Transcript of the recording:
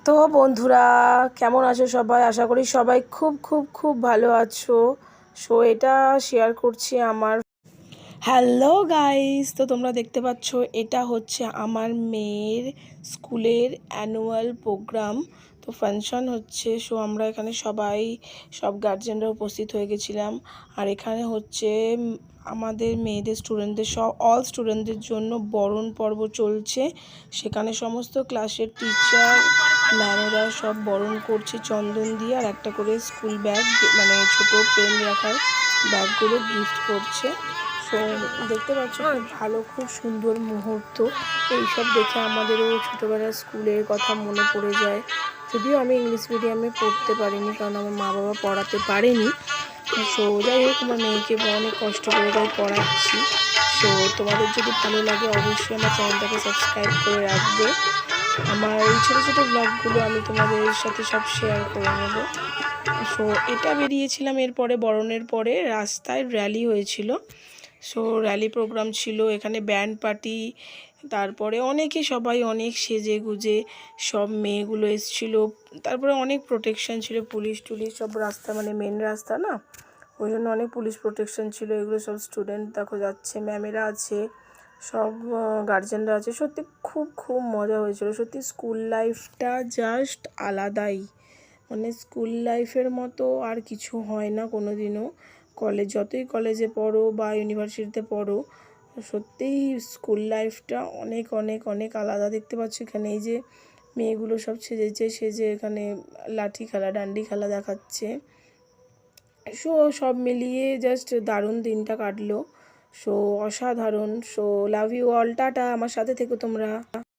তো বন্ধুরা, কেমন আছো সবাই? আশা করি সবাই খুব খুব খুব ভালো আছো। সো এটা শেয়ার করছি আমার। হ্যালো গাইস, তো তোমরা দেখতে পাচ্ছ এটা হচ্ছে আমার মেয়ের স্কুলের অ্যানুয়াল প্রোগ্রাম। তো ফাংশন হচ্ছে। সো আমরা এখানে সব গার্জেনরা উপস্থিত হয়ে গেছিলাম। আর এখানে হচ্ছে আমাদের মেয়েদের স্টুডেন্টদের অল স্টুডেন্টদের জন্য বরণ পর্ব চলছে। সেখানে সমস্ত ক্লাসের টিচার ম্যামেরা সব বরণ করছে চন্দন দিয়ে, আর একটা করে স্কুল ব্যাগ, মানে ছোট পেন রাখার ব্যাগগুলো গিফট করছে। সো দেখতে পাচ্ছ খুব ভালো, খুব সুন্দর মুহূর্ত। এইসব দেখে আমাদেরও ছোটোবেলার স্কুলের কথা মনে পড়ে যায়। যদিও আমি ইংলিশ মিডিয়ামে পড়তে পারিনি, কারণ আমার মা বাবা পড়াতে পারেনি। সো যাই হোক, আমার মেয়েকে অনেক কষ্ট করে তাই পড়াচ্ছি। সো তোমাদের যদি ভালো লাগে অবশ্যই আমার চ্যানেলটাকে সাবস্ক্রাইব করে রাখবে। আমার এই ছোটো ছোটো ব্লগগুলো আমি তোমাদের সাথে সব শেয়ার করে নেব। সো এটা বেরিয়েছিলাম, এরপরে বরণের পরে রাস্তায় র্যালি হয়েছিল। সো র্যালি প্রোগ্রাম ছিল, এখানে ব্যান্ড পার্টি, তারপরে সবাই অনেক সেজে গুজে সব মেয়েগুলো এসেছিলো। তারপরে অনেক প্রোটেকশন ছিল, পুলিশ টুলিশ সব রাস্তা, মানে মেন রাস্তা না, ওই জন্য অনেক পুলিশ প্রোটেকশন ছিল। এগুলো সব স্টুডেন্ট দেখো যাচ্ছে, ম্যামেরা আছে, সব গার্জেনরা আছে। সত্যি খুব খুব মজা হয়েছিল। সত্যি স্কুল লাইফটা জাস্ট আলাদাই, মানে স্কুল লাইফের মতো আর কিছু হয় না কোনো দিনও। যতই কলেজে পড়ো বা ইউনিভার্সিটিতে পড়ো, সত্যিই স্কুল লাইফটা অনেক অনেক অনেক আলাদা। দেখতে পাচ্ছ এখানে এই যে মেয়েগুলো সব সেজে এখানে লাঠি খেলা, ডান্ডি খেলা দেখাচ্ছে। সো সব মিলিয়ে জাস্ট দারুণ দিনটা কাটলো। সো অসাধারণ। So love you all, ta-ta. আমার সাথে থেকো তোমরা।